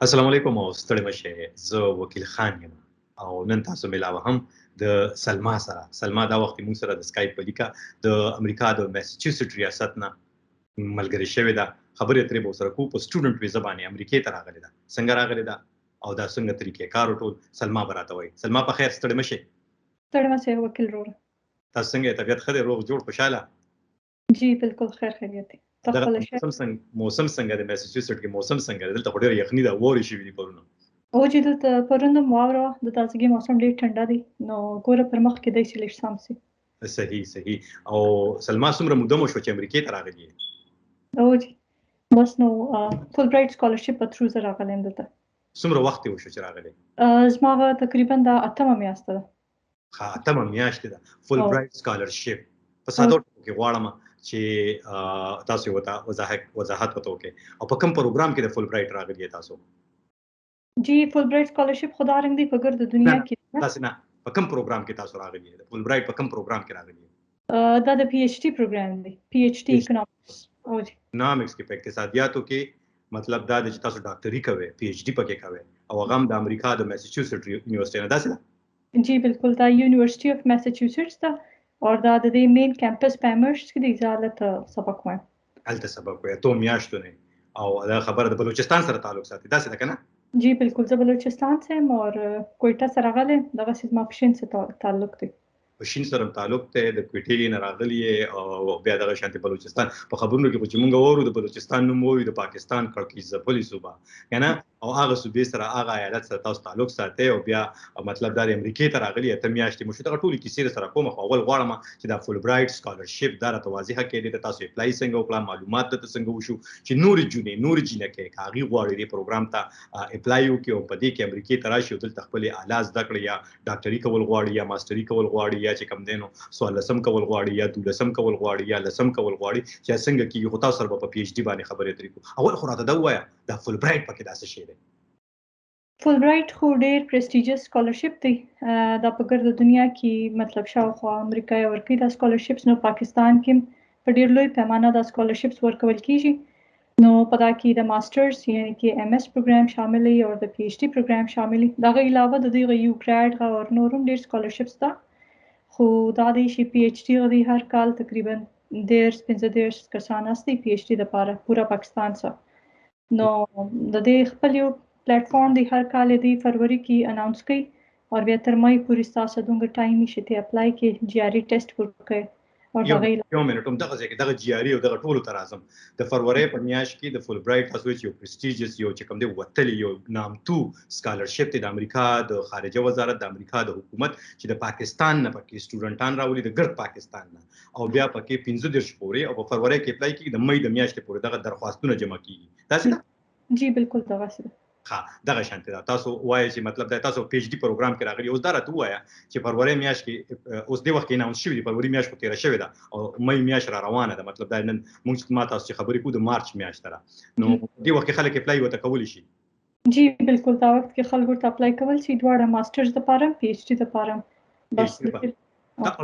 السلام علیکم او ستړي مشه. زه وکیل خان یم او نن تاسو ملاوه هم د سلما سره. سلما دا وخت موږ سره د سکایپ په لیکه د امریکا د میساچوسټ ریاست نه ملګری شوې ده. خبرې ترې به سره کو په سټوډنټ ویزا باندې امریکا ته راغلې ده. څنګه راغلې ده او دا څنګه طریقې کار ټول سلما براته وای. سلما په خیر ستړي مشه. ستړي مشه وکیل وروره. تاسو څنګه طبيعت خدای روغ جوړ خوشاله؟ جی بالکل خیر خیریت. موسم څنګه د میساچوسټ کې موسم څنګه دلته ډېر یخني ده ووري شوې دي پرونه. او چې دلته پرون د واوره د تازګي موسم ډېر ټنډه دی نو ګوره پر مخ کې دی چې لږ سم سي. صحیح او سلما څومره موده مو شو چې امریکا ته راغلي؟ او جی بس نو فول برایټ سکالرشپ په تھرو زه راغلم دلته. څومره وخت وشو چې راغلي؟ زما تقریبا د 8مه میاشت ده. ها 8مه میاشت ده. فول برایټ سکالرشپ په ساده کې غواړم چې تاسو وتا وضاحت وکړئ او په کوم پروګرام کې د فول برایټ راغلی تاسو؟ جی فول برایټ سکالرشپ خدا رنګ دی په ګرد دنیا کې. تاسو نه په کوم پروګرام کې تاسو راغلی؟ د فول برایټ په کوم پروګرام کې راغلی؟ دا د پی ایچ ډی پروګرام دی. پی ایچ ډی اکونومکس. او جی اکونومکس کې په اقتصادیاتو کې مطلب دا چې تاسو ډاکټري کوئ، پی ایچ ډی پکې کوئ او هغه هم د امریکا د میساچوسټ یونیورسيټي نه ده. جی بالکل دا یونیورسيټي اف میساچوسټس ده او دا د دې مین کیمپس په امرش کې د ځاله سبق وایم. هلته سبق وایي ته میاشتو نه او دا خبره د بلوچستان سره تعلق ساتي دا څه ده کنه؟ جی بالکل زه بلوچستان سے یم او کوئټه سره راغلی دغه سیس ما پښین سره تعلق دی. پښین سره تعلق ته د کوټې نه راغلی او بیا دغه شانتي بلوچستان په خبرونو کې چې مونږ وورو د بلوچستان نوم وورو د پاکستان کړکۍ ځپلې صوبه کنه او هغه صوبې سره هغه ایالت سره تاسو تعلق ساتي او بیا مطلب د امریکای ته راغلی ته میاشتې مو شو دغه ټولې کیسې سره کوم خو اول غواړم چې دا فول برایټ سکالرشپ دا راته واضحه کړي د تاسو اپلای څنګه وکړه معلومات ته څنګه وشو چې نور جنې کاغي غواړي د پروګرام ته اپلای وکړي او په دې کې امریکای ته راشي او دلته خپل اعلی زده کړې یا ډاکټري کول غواړي یا ماستري کول غواړي یا چې کم دینو سوال لسم کول غواړي یا دولسم کول غواړي یا لسم کول غواړي چې څنګه کیږي خو تاسو سره په پی ایچ ډی باندې خبرې ترې کو اول خو راته دا وایا دا فول برایټ پکې داسې شی دی. فول برایټ خو ډېر پریسټیجس سکالرشپ دی دا په ګرد دنیا کې مطلب شاوخوا امریکا یې ورکوي دا سکالرشپس نو پاکستان کې په ډېر لوی پیمانه دا سکالرشپس ورکول کیږي نو په دا کې د ماسترز یعنی کې ایم ایس پروګرام شامل وي او د پی ایچ ډی پروګرام شامل وي دغه علاوه د دې یو ګریډ او نورم ډېر سکالرشپس ده خو دا دی چې پی ایچ ډی غوړي هر کال تقریبا 15 کسان استي پی ایچ ډی لپاره پورا پاکستان سره نو د دې خپل یو پلیټ فارم دی هر کال دی فروری کې اناونس کوي او بیا تر مې پوری تاسو دغه ټایم شته اپلای کې جی ار ای ټیسټ ورکړئ او دغه یو منټ هم دغه ځکه دغه جی ار ای او دغه ټولو تر اعظم د فروری په میاشت کې د فول برایټ تاسو چې یو پریسټیجس یو چې کوم دی وتلی یو نامتو سکالرشپ دی د امریکا د خارجه وزارت د امریکا د حکومت چې د پاکستان نه پکې سټوډنټان راولي د ګرد پاکستان نه او بیا پکې 15 پورې او په فروری کې اپلای کیږي د مې د میاشتې پورې دغه درخواستونه جمع کیږي تاسو جی بالکل دغه څه ها دغه شانتي دا تاسو وایي چې مطلب دا تاسو پی ایچ ډی پروګرام کې راغلي اوس دا راته وایا چې فروری میاشت کې اوس د وخت کې اناونس شوی دی فروری میاشت کې تیر شوی دا او مې میاشت را روانه ده مطلب دا نن موږ ما تاسو خبرې کوو د مارچ میاشت را نو د وخت کې خلک اپلای وته کول شي. جی بالکل دا وخت کې خلکو ته اپلای کول شي دواړه ماسترز لپاره پی ایچ ډی لپاره بس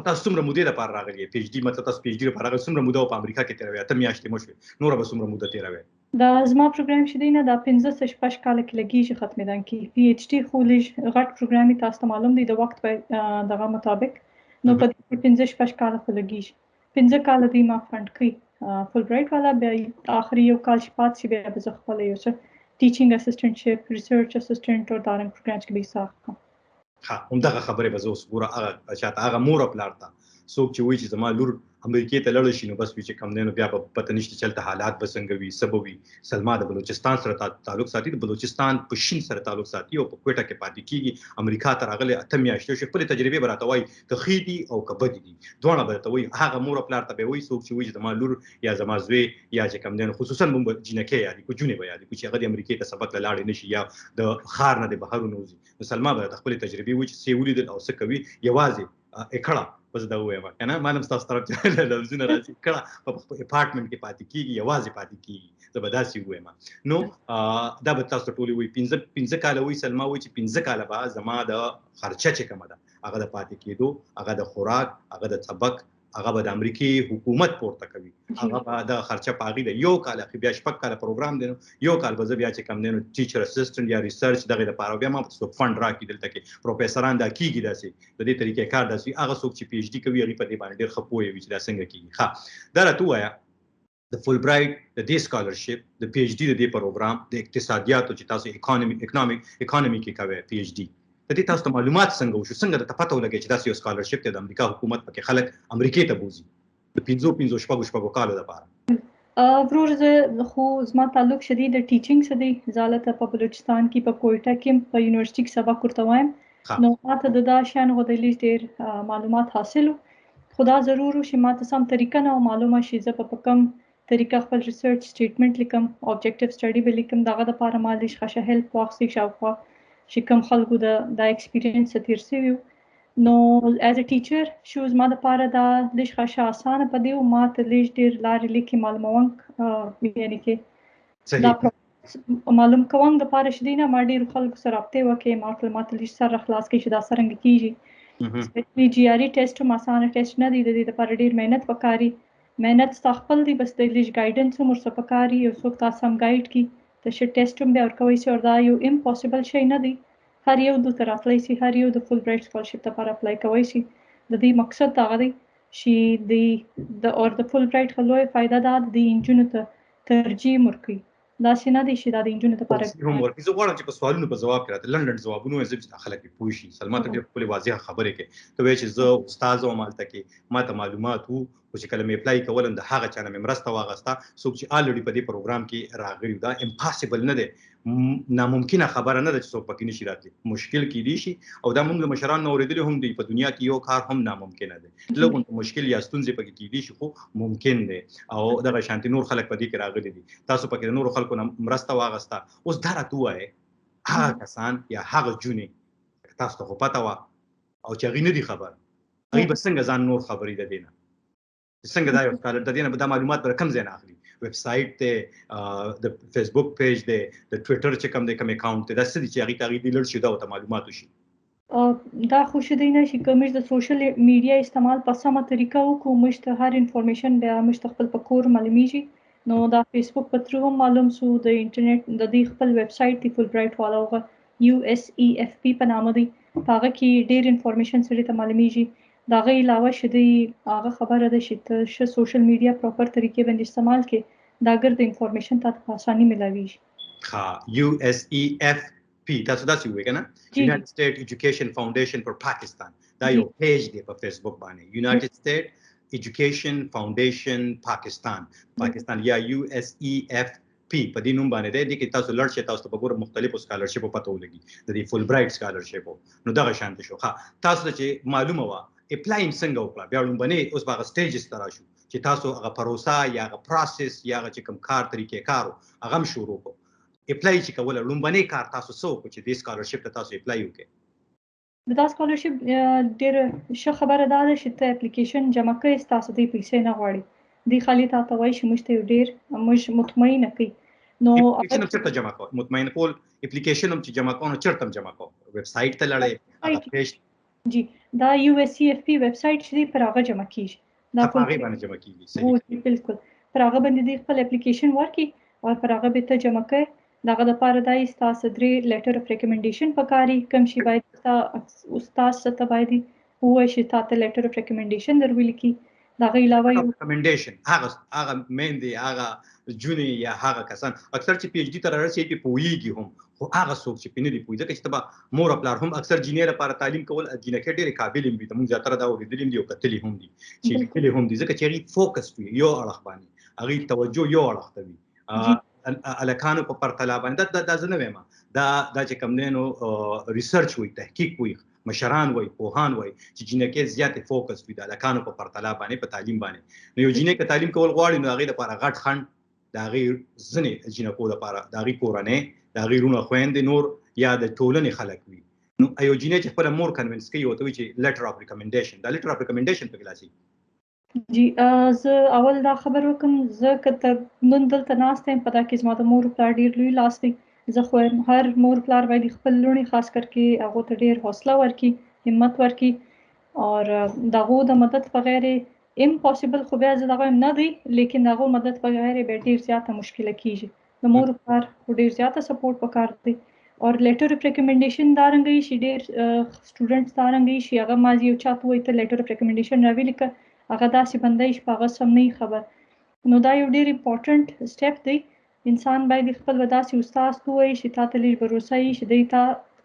تاسو څومره موده لپاره راغلی پی ایچ ډی مطلب تاسو پی ایچ ډی لپاره راغلی څومره موده په امریکا کې تیروي ته میاشتې مو شوي نور به څومره موده تیروي دا زما پروګرام شې دی نه دا 15 شپږ کال کې لګیږي ختمېدان کې پی ایچ ډی خو لږ غټ پروګرام تاسو ته معلوم دی د وخت په دغه مطابق نو په 15 شپږ کال خو لګیږي 15 کال دی ما فند کوي فول برایټ والا بیا اخري یو کال شپات چې بیا به خپل یو څه ټیچینګ اسسټنټشپ ریسرچ اسسټنټ او دارنګ پروګرام کې به ساخته ها همدغه خبره به زه اوس ګوره هغه چاته هغه مور پلار ته څوک چې وایي چې زما لور امریکا ته لاړ شي نو بس چې کم دینو بیا په پته نشته چلته حالات به څنګه وي سبوي سلما د بلوچستان سره تعلق ساتي د بلوچستان په شین سره تعلق ساتي او په کوټه کې پاتې کیږي امریکا ته راغلي اته میاشتې شو خپل تجربه براته وایي ته خېدي او کبدي دي دوه براته وایي هغه مور پلار ته به وایي څوک چې وایي زما لور یا زما زوی یا چې کم دینو خصوصا مونږ جنکه یادي کو جونې به یادي کو چې هغه د امریکا ته سبق لاړ نشي یا د خار نه د بهر نوځي نو سلما به خپل تجربه وایي چې سی ولید او څه کوي یوازې اکړه بس دا وایم کنه مالم تاسو طرف ته لفظونه راځي کړه په اپارټمنټ کې پاتې کیږي یوازې پاتې کیږي زبرداسي وایم نو دا به تاسو ټولي وي 15 کال وي سلما وي چې 15 کال به زما د خرچه چې کومه ده هغه د پاتې کېدو هغه د خوراک هغه د سبق هغه به د امریکای حکومت پورته کوي هغه به د خرچه پاغي د یو کال اخی بیا شپږ کال پروګرام دی یو کال به بیا چې کم دی نو ټیچر اسسټنټ یا ریسرچ دغه لپاره بیا ما څو فند راکې دلته کې پروفیسوران دا کیږي داسې د دې طریقې کار داسې هغه څوک چې پی ایچ ډي کوي هغه په دې باندې ډېر خپوي وي چې دا څنګه کیږي ښه دا راته وایا د فول برایټ د دې سکالرشپ د پی ایچ ډي د دې پروګرام د اقتصادیاتو چې تاسو اکانومي کې کوي پی ایچ ډي د دې تاسو معلومات څنګه وشو څنګه د پته ولګی چې دا یو سکالرشپ ته د امریکا حکومت پکې خلک امریکای ته بوزي د 15 شپږ کالو لپاره ورور زه خو زما تعلق شدید د ټیچینګ سره دی زالته په بلوچستان کې په کوټه کې په یونیورسيټي کې سبق ورته وایم نو ماته د دا شان غوډلی ډېر معلومات حاصل خدا ضرور شي ماته سم طریقه نه معلومه شي زه په کم طریقه خپل ریسرچ سټیټمنټ لیکم اوبجیکټیو سټډي به لیکم دغه د لپاره ما د ښه هیلپ واخلي شاوخوا چې کوم خلکو د ایکسپیرینس تیر شوی نو as a teacher شو زما د لپاره دا لږ ښه اسانه پدې او ما ته لږ ډېر لارې لیکي معلومون یعنی کې دا معلوم کوم د لپاره شدینه ما ډېر خلکو سره رابطه وکړې ما لږ سره خلاص کې چې دا څنګه کیږي سپیشلی جی ار ای ټیسټ هم اسانه ټیسټ نه دی د دې لپاره ډېر مهنت وکاري مهنت خپل دی بس د لږ ګایډنس هم ورسره پکاري یو څوک تاسو هم ګایډ کی د شي ټیسټ هم به ورکوي چې دا یو امپوسیبل شی نه دی هر یو د تر اپلای سي هر یو د فول برایټ سکالرشپ لپاره اپلای کوي شي د دې مقصد دا دی چې د فول برایټ خلوی فائدہ ده د انجونو ته ترجیح ورکړي دا څنګه دي چې د انجونو لپاره هم ورکړي زه غواړم چې په سوالونو په جواب کړم لندن جوابونه زه چې خلک پوه شي سلمان ته ډېر خپل واضح خبرې کوي ته وایي چې زه استاد او مالته کې ماته معلومات وو چې کله مې اپلای کولم د هغه چانه مې مرسته واغسته څوک چې الریډي په دې پروګرام کې راغلی دا امپاسیبل نه دی ناممکنه خبره نه ده چې څوک پکې نشي راتلی مشکل کې دي شي او دا موږ مشران نو اوریدل هم دي په دنیا کې یو کار هم ناممکنه دی لږ مشکل یا ستونزې پکې کې دي شي خو ممکن دی او دغه شانتي نور خلک په دې کې راغلي دي تاسو پکې نور خلکو مرسته واغسته اوس دا راته وایي هغه کسان یا هغه جونې تاسو ته پته وا او چې هغه نه دي خبر هغه به څنګه ځان نور خبرې ده دینه څنګه دا یو سکالر د دې نه د معلومات پر کم ځای نه اخلي ویب سایټ ته د فیسبوک پیج دی د ټوئیټر چې کوم دی کوم اکاونټ ته دا څه دي چې هغه ته دی لړ شي دا ته معلومات وشي دا خو شدی نه شي کومش د سوشل میډیا استعمال په سمه طریقه وکړو مشته هر انفارمیشن بیا مشته خپل پکور معلومیږي نو دا فیسبوک په تر معلوم سو د انټرنیټ د دې خپل ویب سایټ دی فول برایټ والاوغه USEFP په نامه دی هغه کې ډېر انفارمیشن سره ته معلومیږي دا غي علاوه شدی هغه خبره ده چې ته ش سوشل میډیا پراپر طریقې باندې استعمال کې دا ګر د انفارمیشن ته په اساني ملاويږي ها USEFP تاسو دا څه وایي کنه United States Education Foundation for Pakistan دا یو پیج دی په فیسبوک باندې United States Education Foundation Pakistan یا USEFP په دې نوم باندې دی چې تاسو لړ شئ تاسو په ګور مختلفو سکالرشپ پته ولګي د دې فول برایټ سکالرشپ نو دا شانت شو ها تاسو چې معلومه وا اپلایم څنګه وکړه بیا لومبنه اوس باغ سټیجز تر شو چې تاسو هغه پروسه یا هغه پروسس یا هغه چې کوم کار طریقې کارو هغه شروع کو اپلای چې کوله لومبنه کار تاسو سو چې د سکالرشپ ته تاسو اپلای وکړئ د سکالرشپ ډېر ښه خبره ده چې ته اپلیکیشن جمع کړې تاسو دې پیسې نه غواړي دی خالي تاسو وایي چې مشته ډېر مش مطمئن کوي نو اپلیکیشن چرته جمع کو مطمئن کول اپلیکیشن هم چې جمع کوو چرته جمع کو ویب سایټ ته لړې هغه پیج جی دا USEFP ویب سایټ چې پر هغه جمع کیږي دا په هغه باندې جمع کیږي صحیح بالکل پر هغه باندې د خپل اپلیکیشن ورکي او پر هغه به ته جمع کړئ دغه د پاره دای تاسو درې لیټر اف ریکمنډیشن پکاري کوم شی باید تاسو استاد ته باید هو شي تاسو لیټر اف ریکمنډیشن دروي لیکي دغه علاوه یو ریکمنډیشن هغه مین دی هغه جونی یا هغه کسان اکثر چې پی ایچ ډی تر رسېږي په پویږي هم خو هغه څوک چې پینې دی پوي ځکه چې تبا مور خپل هم اکثر جینیر لپاره تعلیم کول جنکه ډېر قابل وي ته موږ زیاتره دا ولیدل دي او کتلی هم دي چې کتلی هم دي ځکه چې هغه فوکس وي یو اړه باندې هغه توجه یو اړه کوي الکانو په پرتله باندې دا زنه وایم دا چې کم دینو ریسرچ وي تحقیق وي مشران وي پوهان وي چې جنکه زیات فوکس وي د الکانو په پرتله باندې په تعلیم باندې نو یو جنکه تعلیم کول غواړي نو هغه لپاره غټ خند دا غیر ځنې جنکو لپاره دا غي کورنۍ دا غیرونه خويندې نور یا د ټولنې خلک وي نو ایو جنې چې خپل مور کنوینس کوي او ته چې لیټر اف ریکمنډیشن دا لیټر اف ریکمنډیشن په کلاسي جی زه اول دا خبر وکم زه کته نن دلته ناستم په دا کې زما د مور پلار ډیر لوی لاس دی زه خو هر مور پلار باید خپل لونی خاص کر کې هغه ته ډیر حوصله ورکي همت ورکي او دغه د مدد بغیر امپوسیبل خو بیا زه دغه نه دی لیکن دغه مدد بغیر به ډیر زیاته مشکله کیږي د مور پر ډیر زیاته سپورټ پکار دی اور لیټر اف ریکمنډیشن دارنګي شي ډیر سټوډنټس دارنګي شي هغه مازی یو چاته وي ته لیټر اف ریکمنډیشن راوي لیکه هغه داسې بندای شي هغه سم نه خبر نو دا یو ډیر امپورټنت سټپ دی انسان باید خپل وداسي استاد وي چې تاسو لږ باور وي چې دوی ته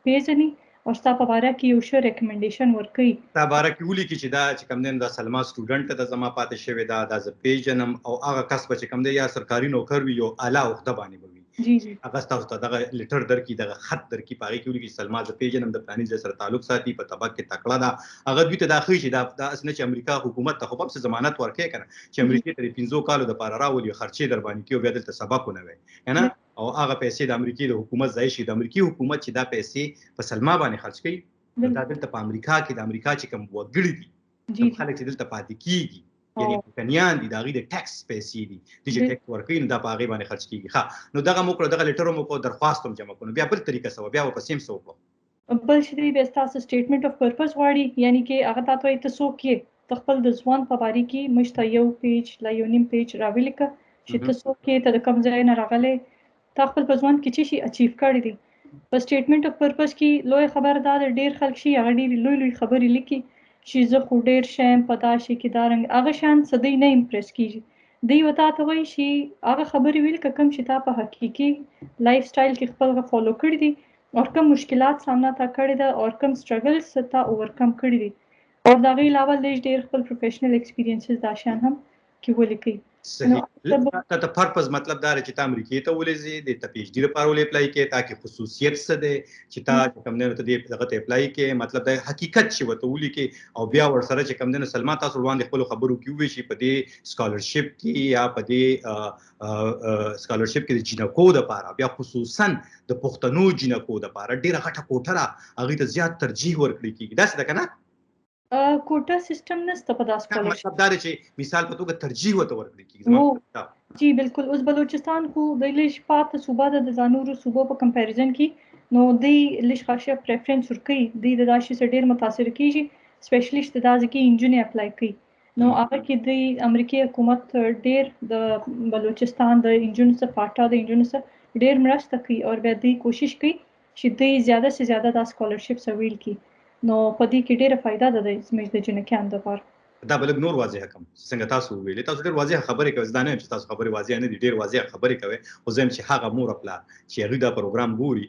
پیژني او تاسو په اړه کې یو ښه ریکمنډیشن ورکړي تا باره کې ولي کې چې دا چې کوم دین د سلما سټوډنټ ته زما پاتې شوی دا د پیژنم او هغه کس چې کوم دی یا سرکاري نوکر وي یو اعلی عہده باندې وي جی جی هغه تاسو ته دغه لیټر درکې دغه خط درکې پاره کې ولي کې سلما د پیژنم د پلاني ځای سره تعلق ساتي په طبق کې تکړه ده هغه دوی ته داخلي شي دا اسنه چې امریکا حکومت ته خو په ضمانت ورکړي کنه چې امریکا ته 15 کالو د پاره راولي خرچې در باندې کې بیا دلته سبقونه وي نه او هغه پیسې د امریکا د حکومت ځای شي د امریکا حکومت چې دا پیسې په سلما باندې خرج کوي دا دلته په امریکا کې د امریکا چې کوم وګړي دي خلک چې دلته پاتې کیږي یعنی کنيان دي دا غي د ټیکس پیسې دي چې ټیکس ورکوي نو دا په هغه باندې خرج کیږي ښه نو دغه موکړه دغه لیټر مو کو درخواست هم جمع کړو بیا بل طریقه سو بیا په سیم سو بل شي دی به تاسو سټیټمنټ اف پرپس غواړي یعنی کې هغه تاسو ته سو کې خپل د ځوان په باره کې مشته یو پیج لا یو نیم پیج راولیکه چې تاسو کې ته کوم ځای نه راغلي تاسو خپل په ځوان کې چې شي اچیو کړی دي په سټیټمنټ اف پرپس کې لوی خبردار ډیر خلک شي هغه ډیر لوی خبرې لیکي چې زه خو ډیر شم په داسې کې دارنګ هغه شان سدي نه امپریس کیږي دی وتا ته وایي چې هغه خبرې ویل کوم چې تا په حقيقي لایف سټایل کې خپل فالو کړی دي اور کوم مشکلات سامنا تا کړی دا اور کوم سټرګلز تا اوورکم کړی دي اور دا غي علاوه ډیر خپل پروفیشنل ایکسپیرینسز دا شان هم کې ولیکي صحیح ته پرپز مطلب دا چې ته امریکای ته ولې د ته پی ایچ ډی لپاره ولې اپلای کې تاکي خصوصیت څه ده چې تا کوم نه ته دغه ته اپلای کې مطلب د حقیقت چې وته ولې کې او بیا ور سره چې کوم نه سلما تاسو وړاندې خپل خبرو کې وي چې په دې سکالرشپ کې یا په دې سکالرشپ کې د جنکو د لپاره بیا خصوصا د پښتنو جنکو د لپاره ډیره غټه کوټره هغه ته زیات ترجیح ورکړي کیږي دا څه ده کنه کوټا سیستم نشته په داس کولای مطلب دا چې مثال په توګه ترجیح وته ورکړي کیږي جی بالکل اوس بلوچستان خو د لیش پات صوبه د زانورو صوبو په کمپیریزن کې نو دی لیش خاصه پریفرنس ورکړي دی د داشي سره ډیر متاثر کیږي سپیشلیست د داز کې انجینیر اپلای کوي نو هغه کې د امریکای حکومت ډیر د بلوچستان د انجینیر سره پاټا د انجینیر سره ډیر مرسته کوي او به دی کوشش کوي چې دی زیاده سے زیاده د سکالرشپ سویل کی نو په دې کې ډیره فائدہ ده د زموږ د جنکیان لپاره دا بل نور واضح کوم څنګه تاسو ویلې تاسو ډیر واضح خبرې کوي ځدانه چې تاسو خبرې واضح نه دي ډیر واضح خبرې کوي خو زم چې هغه مور خپل چې هغه دا پروګرام ګوري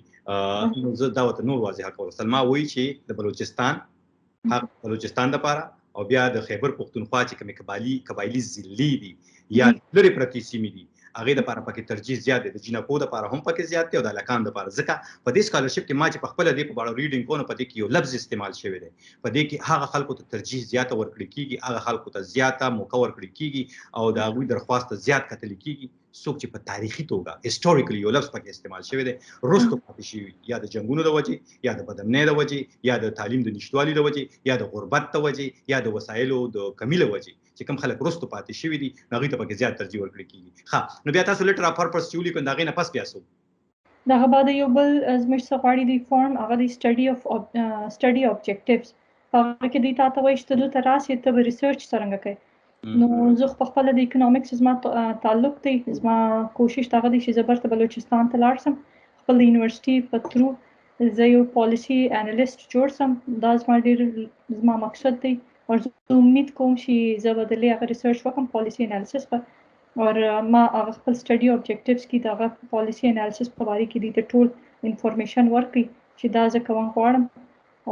نو زه دا وته نور واضح کوم سلما وایي چې د بلوچستان لپاره او بیا د خیبر پختونخوا چې کومه قبایلی ضلعې دي یا لري پرتی سیمې دي هغه د لپاره پکې ترجیح زیات دي د جنکو د لپاره هم پکې زیات دي او د لکان د لپاره ځکه په دې سکالرشپ کې ما چې په خپل دې په اړه ریډینګ کوم په دې کې یو لفظ استعمال شوی دی په دې کې هغه خلکو ته ترجیح زیات ورکړي کیږي هغه خلکو ته زیاته موقع ورکړي کیږي او دا غوي درخواست زیات کتل کیږي څوک چې په تاریخي توګه هیستوریکلی یو لفظ پکې استعمال شوی دی رستو پاتې شي یا د جنگونو د وجې یا د بدمنۍ د وجې یا د تعلیم د نشټوالي د وجې یا د غربت د وجې یا د وسایلو د کمی له وجې چې کوم خلک رستو پاتې شوی دي هغه ته پکې زیات ترجیح ورکړي کیږي ښه نو بیا تاسو لیټر اف پرپس چولې کو داغه نه پس پیاسو دغه بعد یو بل زموږ سفاري دی فارم هغه دی سټډي اوبجیکټیوز هغه کې دی تاسو وایي چې د تراسه ته ریسرچ څنګه کوي نو زه په خپل د اکونومکس زما تعلق دی زما کوشش دا دی چې زبرت بلوچستان ته لاړ شم خپل د یونیورسيټي په ترو زه یو پالیسی انالیست جوړ سم دا زما مقصد دی او زه امید کوم چې زه به د هغه ریسرچ وکم پالیسی انالیسس په اور ما هغه خپل سټډي اوبجیکټیوز کې دا پالیسی انالیسس په اړه کې د ټول انفارمیشن ورکړي چې دا زه کوم غواړم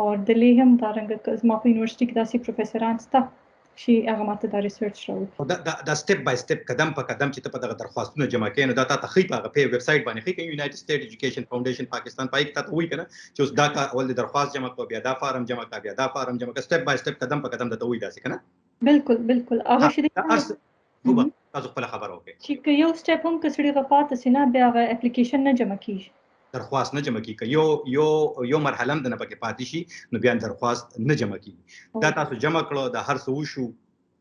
او د لیهم دا رنګ زما په یونیورسيټي کې داسې پروفیسوران ستا شي هغه ماته دا ریسرچ راوړي دا سټپ بای سټپ قدم په قدم چې ته په دغه درخواستونه جمع کړې نو دا ته خې په ویب سټ باندې خې یونایټډ سټیټ ایجوکیشن فاونډیشن پاکستان پای کې ته وایي کنه چې اوس دا کا اول د درخواست جمع کو بیا دا فارم جمع کا بیا دا فارم جمع کا سټپ بای سټپ قدم په قدم ته وایي دا څه کنه بالکل هغه شي تاسو خپل خبر اوکې چې یو سټپ هم کسړي غپات سينه بیا هغه اپلیکیشن نه جمع کیږي درخواست نه جمع کیږي یو مرحله هم د نه پکې پاتې شي نو بیا درخواست نه جمع کیږي دا تاسو جمع کړو د هر څه وشو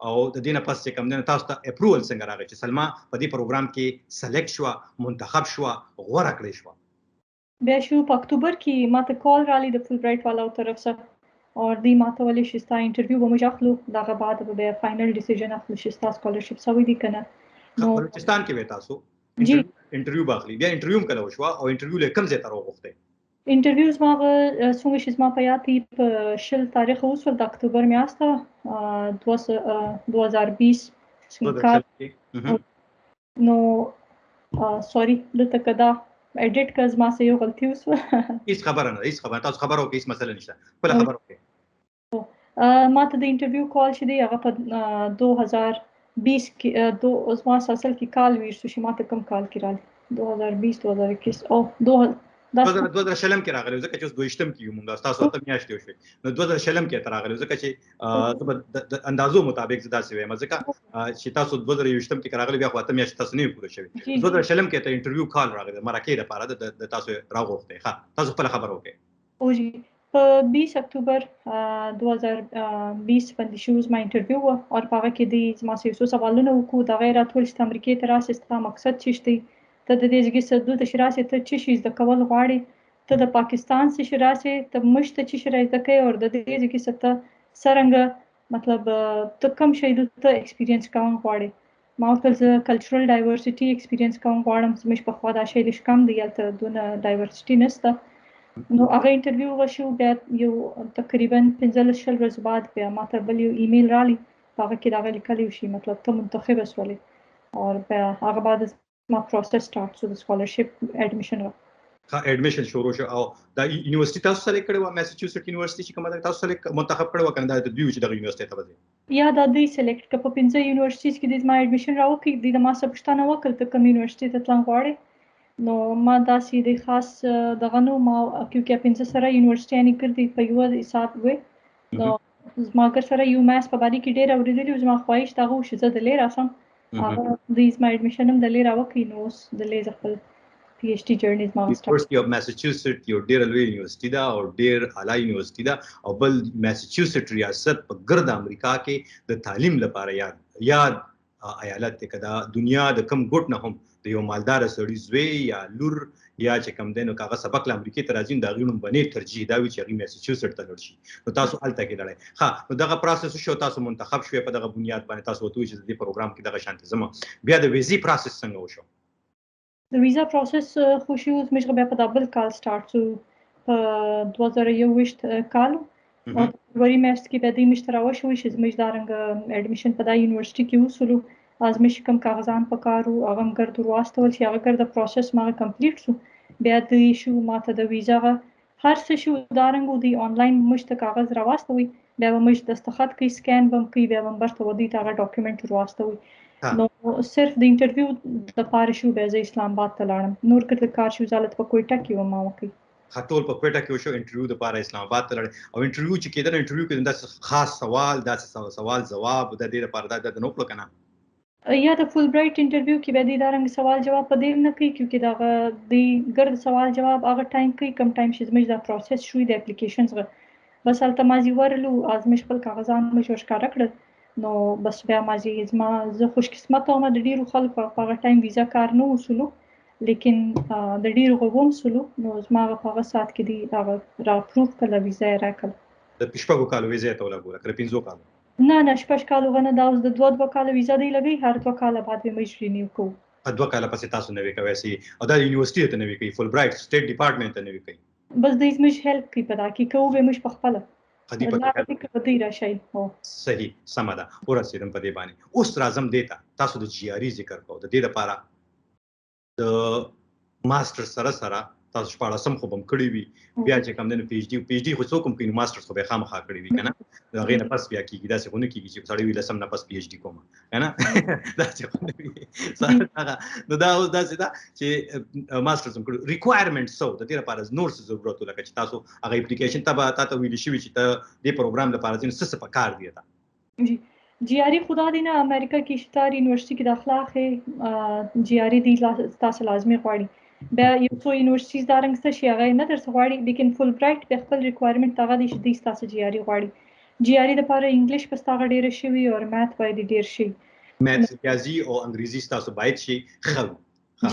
او د دینه پس چې کوم نه تاسو ته اپروول څنګه راغی چې سلما په دې پروګرام کې سلیکټ شو منتخب شو غوړه کړی شو بیا شو په اکتوبر کې ماته کال رالی د فول برایټ والا طرف څخه اور دی ماته ولې چې ستا انټرویو به موږ اخلو دغه بعد به بیا فاینل ډیسیژن اخلو چې ستا سکالرشپ سوی دی کنه نو بلوچستان کې وې تاسو جی انټرویو باخلی بیا انټرویو هم کله وشو او انټرویو له کوم ځای ته راوغوښته انټرویوز ما څنګه چې ما په یاد دی په 20 تاریخ اوس ول د اکتوبر میاشته 2020 کال نو سوري دلته کدا ایډیټ کز ما سه یو غلطي وسو هیڅ خبره نه هیڅ خبره تاسو خبرو کې هیڅ مسله نشته بل خبرو کې ما ته د انټرویو کال چې دی هغه په 2020 کې اوس ما اساسل کې کال ویرسو چې ما ته کم کال کې راځي 2020 2021 او 2000 شلم کې راغلی ځکه چې اوس 22م کې یو موږ تاسو ته میاشتې وشوي نو 2000 شلم کې راغلی ځکه چې د اندازو مطابق زدا سی وي مزه چې تاسو 2020م کې راغلی بیا خو ته میاشتې تاسو نه پوره شوی 2000 شلم کې ته انټرویو کال راغلی مراکې لپاره د تاسو راغوښته ښه تاسو خپل خبر وکړئ او جی په 20 اکتوبر 2020 باندې شوز ما انټرویو او هغه کې د ما سه سوالونه وکړو د غیر ټول چې امریکای ته راسې ست مقصد چی شته ته د دې ځګي سدو ته شراسه ته چی شي د کول غواړي ته د پاکستان څخه شراسه ته مشته چی شرای د کوي او د دې ځګي ست سرنګ مطلب ته کم شي د ایکسپیرینس کوم غواړي ما خپل کلچرل ډایورسټي ایکسپیرینس کوم غواړم چې مش په خوا دا شی د کم دی یلته دونه ډایورسټي نشته نو هغه انټرویو وشو بیا یو تقریبا 15 شل ورځې بعد بیا ماته بل یو ایمیل رالی هغه کې دا لیکلی شي مطلب ته منتخب شولې او بیا هغه بعد ما پروسس سٹارټ شو د سکالرشپ اډمیشن اډمیشن شروع شو او دا یونیورسيټي تاسو سره کړو میساچوسټ یونیورسيټي چې کومه تاسو سره منتخب کړو کنه د دوی چې د یونیورسيټي ته وځي یا د دوی سلیکټ کپ 15 یونیورسيټیز کې د ما اډمیشن راوکې د ما سبشتانه وکړ ته کوم یونیورسيټي ته تلم غواړي نو ما داسې د خاص دغه نو ما کیونکه 15 سره یونیورسيټي نه کړې په یو حساب وې نو زما کر سره یو ماس په باندې کې ډېر اوریدلی زما خواهش دغه چې زه د لیر اسم هغه د ما اډمیشن هم د لیر راوکې نو د لیر خپل پی ایچ ډی جرنی ما یونیورسيټي اف میساچوسټ یو ډېر لوی یونیورسيټي دا او ډېر اعلی یونیورسيټي دا او بل میساچوسټ ریاست په ګرد امریکا کې د تعلیم لپاره یاد ایالت کې دا دنیا د کم ګټ نه هم د یو مالدار سړي زوی یا لور یا چې کم دینو کاغه سبق ل امریکای ته راځي دا غوڼم باندې ترجیح دا وی چې هغه میساچوسټ ته لړشي نو تاسو الته کې لړای ها نو دغه پروسس شو تاسو منتخب شوی په دغه بنیاد باندې تاسو وته چې د پروګرام کې دغه شانت زما بیا د ویزي پروسس څنګه وشو د ویزا پروسس خو شو مش بیا په دبل کال سٹارټ شو په 2021 کال او فبراير میاشت کې به د مشتراو شو چې زموږ دارنګ اډمیشن په دا یونیورسيټي کې وسلو ازمش کوم کاغذان پکارو هغه ګرد واستول چې هغه ګرد پروسس ما کمپلیټ شو بیا د شو ماته د ویزا هر څه شو دارنګ دی آنلاین مشت کاغذ راوستوي بیا مش دستخط کوي سکین بم کوي بیا بم برته ودی تا ډاکومېنټ راوستوي نو صرف د انټرویو د پاره شو به اسلام آباد ته لاړم نور کړه کار شو زالت په کوټه کې و ما وکي خاطر په کوټه کې شو انټرویو د پاره اسلام آباد ته لاړ او انټرویو چې کېدل انټرویو کې د خاص سوال د سوال جواب د دې لپاره د نو پلو کنه یا د فول برایټ انټرویو کې به د دارنګ سوال جواب په دې نه کوي کیونکه دا د ګرد سوال جواب هغه ټایم کوي کم ټایم چې زموږ دا پروسس شوې د اپلیکیشنز بس الته مازی ورلو ازمش خپل کاغذان مې ښکارا کړل نو بس بیا مازی زما زه خوش قسمت او د ډیرو خلکو په هغه ټایم ویزا کار نه وصولو لیکن د ډیرو غووم سولو نو زما په هغه سات کې دی دا را پروف کړل ویزا راکړل د پښپغو کال ویزا ته ولا ګوره کړ 15 کال نه شپږ کال غنه دا اوس د 2 کال ویزا دی لګي هر 2 کال بعد به مې رینیو کو په 2 کال پسې تاسو نوې کوي سي او دا یونیورسيټي ته نوې کوي فول برایټ سټیټ ډپارټمنټ ته نوې کوي بس د اسمش هیلپ کوي په دا کې کوو به مش په خپل خدي په کې دی راشي هو صحیح سمدا ورسېدم په دې باندې اوس راځم دیتا تاسو د جی ار ای ذکر کوو د دې لپاره د ماستر سره تاسو شپاړه سم خو بم کړی وي بیا چې کوم د پی ایچ ډی خو څوک کوم کوي ماسترز خو به خامخا کړی وي کنه دا غیر نه پس بیا کیږي دا څه خو نه کیږي چې سړی ویل سم نه پس پی ایچ ډی کوم کنه دا چې خو نه وي نو دا اوس دا چې ماسترز هم کړی ریکوایرمنټ سو د دې لپاره نور څه ضرورت لکه چې تاسو هغه اپلیکیشن ته ویل شي چې ته د پروګرام لپاره ځین څه په کار دی تا جی آر ای خدا دی نه امریکا کې شتار یونیورسيټي کې داخله اخی جی آر ای دی تاسو لازمي غواړي بیا یو څو یونیورسيټیز دارنګ څه شي هغه نه درس غواړي لیکن فول برایټ په خپل ریکوایرمنټ هغه دي چې د تاسو جی آر ای غواړي جی آر ای د لپاره انګلیش په ستاره ډیر شي او ماث باید ډیر شي ماث ریاضي او انګریزي تاسو باید شي خو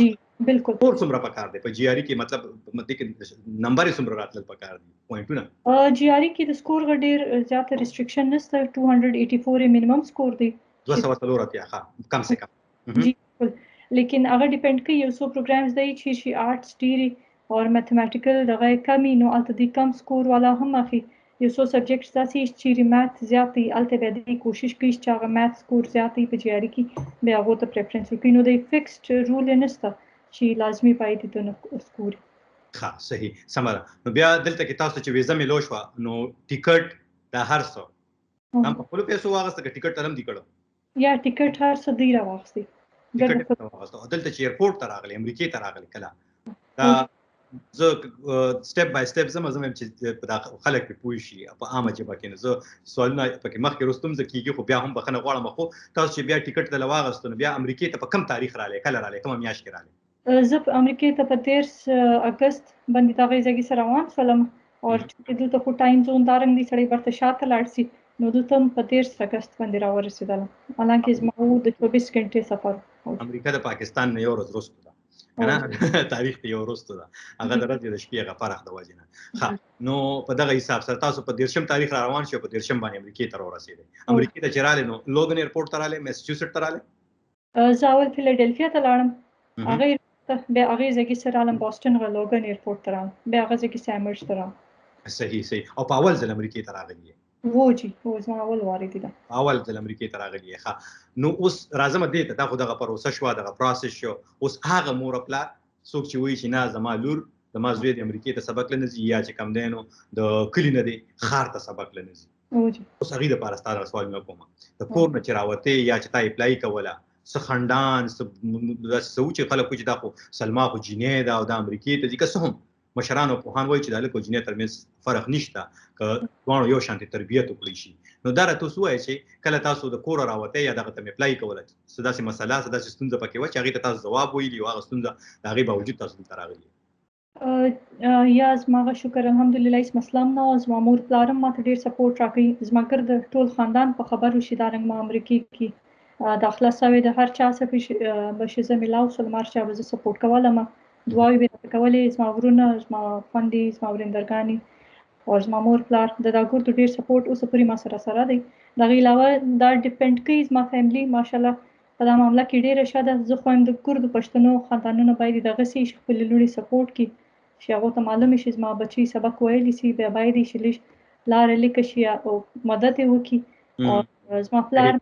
جی بالکل کور څومره پکار دی په جی آر ای کې مطلب د نمبر یې څومره راتلل پکار دي پوینټونه جی آر ای کې د سکور غډیر زیات ریستریکشن نشته 284 منیمم سکور دی 204 اتیا ها کم سے کم جی بالکل لیکن هغه ډیپند کوي یو څو پروګرامز دی چې آرټس ډیری او میتھمیټیکل دغه کمی نو الته دی کم سکور والا هم اخی یو څو سبجیکټس داسې چې میث زیاتې الته به دی کوشش کوي چې هغه میث سکور زیاتې په جی آر ای کې بیا هغه ته پریفرنس کوي نو د فکسډ رول نشته چې لازمي پای دي ته سکور ها صحیح سمره نو بیا دلته کې تاسو چې ویزه ملو شو نو ټیکټ د هر څو هم په خپل پیسو واغسته کې ټیکټ تلم دی کړو یا ټیکټ هر څه دی راوخسي ټیکټ واغسته دلته چې ایرپورټ ته راغلی امریکای ته راغلی کله دا زه سټپ بای سټپ زما چې په خلک په پوي شي په عامه جبه کې زه سوالونه پکې مخکې رستم ز کیږي خو بیا هم بخنه غواړم خو تاسو چې بیا ټیکټ د لواغستون بیا امریکای ته په کم تاریخ رااله کله رااله کوم میاشت کې رااله زه په امریکا ته په 13 اگست باندې دا غیزګي سره روان شولم او چې دلته خو ټایم زون دارنګ دي سړی برته شاته لاړ شي نو دلته په 13 اگست باندې راورسېدم حالانکه زما د 24 غنټې سفر امریکا د پاکستان نه یو ورځ وروسته ده کنه تاریخ ته یو وروسته ده هغه د ورځې د شپې هغه فرق د وجنه ها نو په دغه حساب سره تاسو په 13 تاریخ را روان شو په 13 باندې امریکا ته ورسېدل امریکا ته چراله نو لوګن ایرپورټ ته رااله میساچوسټ ته رااله زاول فیلادلفیا ته لاړم هغه بیا هغه ځای سره علم بوسټن غو لوګن ایرپورټ ته راغلم بیا هغه ځای سامرز ته راغلم صحیح او په اول ځل امریکا ته راغلی و زما اول واری دي اول ځل امریکا ته راغلی ښه نو اوس راځم دې ته دا خو دغه پروسه شو دغه پروسس شو اوس هغه مور خپل څوک چې وایي چې نه زما لور زما زوی د امریکا ته سبق لنځي یا چې کم دینو د کلی نه دی خار ته سبق لنځي اوس هغه د پارستان سوال نه کوم د کور نه چراوته یا چې تا اپلای کوله سخندان سوچ خلک چې دا خو سلما خو جینې دا او د امریکا ته ځکه سهم مشرانو په هان وایي چې د لکو جینې ترمنځ فرق نشته ک دوه یو شانتي تربیت وکړي شي نو دا راته سوای چې کله تاسو د کور راوته یا دغه تم اپلای کوله سدا سي مسله سدا سي ستونزه پکې و چې هغه ته تاسو جواب ویلی او هغه ستونزه د هغه باوجود تاسو ته راغلی یا زما شکر الحمدلله هیڅ مسله نه او زما مور پلارم ماته ډیر سپورټ راکړي زما ګرد ټول خاندان په خبرو شي دارنګ ما امریکا کې داخله سوي د هر چا څخه بشي زميلاو سلمار چا به سپورټ کولم دعاوي به کولې زما ورونه زما خوندې زما ورندرګانی او زما مور پلار د داګور ډیر سپورټ اوس پوری ما سره دی دا علاوه دا ډیپند کوي زما فیملی ماشالله په دا معاملې کې ډیره شاده زه خو هم د کورد پښتنو خاندانونو باید دغه سي خپل لوري سپورټ کی چې هغه ته معلومه شي زما بچي سبق ویلی سي به باید شي لار لیک شي او مدد وکي او زما پلار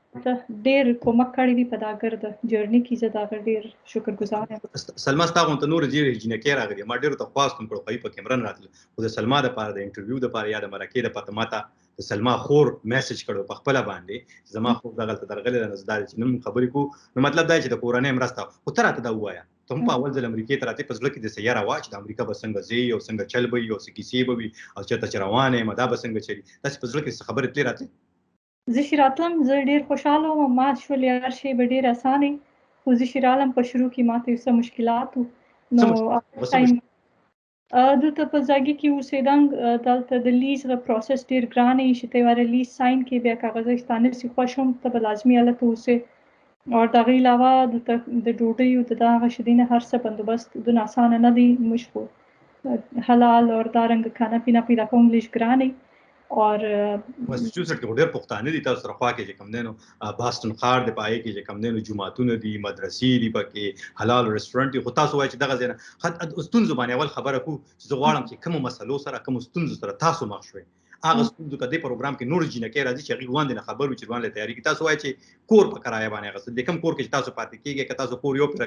ډیر کومک کړی دی په دا ګرد جرنی کې زه دا ډیر شکرګزار یم سلما تاسو ته نور جنکه راغلی ما ډیر ته خواستم کړو په کیمرن راتل خو د سلما د پاره د انټرویو د پاره یا د مرکه د پته ماته د سلما خور میسج کړو په خپل باندې زما خور دغه درغله د نزدار چې نن خبرې کو نو مطلب دا چې د کورانه مرسته خو تر ته دا وایا ته په اول ځل امریکا ته راته پزله کې د سیاره واچ د امریکا بسنګ زی او څنګه چل وي او سکیسی وي او چې ته روانه مدا بسنګ چي تاسو پزله کې خبرې تل راته زه شراتم زه ډیر خوشاله وم ما شول هر شی به ډیر اسانه خو زه شرالم په شروع کې ماته څه مشکلات نو دلته په ځای کې اوسېدم دلته د لیز غو پروسس ډیر ګرانه شي ته ور لیز ساين کې بیا کاغذستانه سي خوشم ته لازمي الته اوسه او دغه علاوه د ډوډۍ او د دغه شدینه هر څه بندوبست د آسان نه دی مشکو حلال او دارنګ کھانا پینا پیدا کوم لیش ګرانه اور مساچوسټ کې ډېر پښتانه دي تاسو سره خوا کې چې کم دینو باستون خار د پای کې چې کم دینو جمعهتون دي مدرسې دي پکې حلال ریسټورانټ خو تاسو وایي چې دغه ځنه خط استون زبانه اول خبره کو چې غواړم چې کوم مسلو سره کوم استون سره تاسو مخ شوي هغه ستونزو کده پروګرام کې نور جنکه راځي چې هغه وانه خبرو چې وانه تیاری کې تاسو وایي چې کور په کرایه باندې غسل د کوم کور کې تاسو پاتې کیږي که تاسو کور یو پر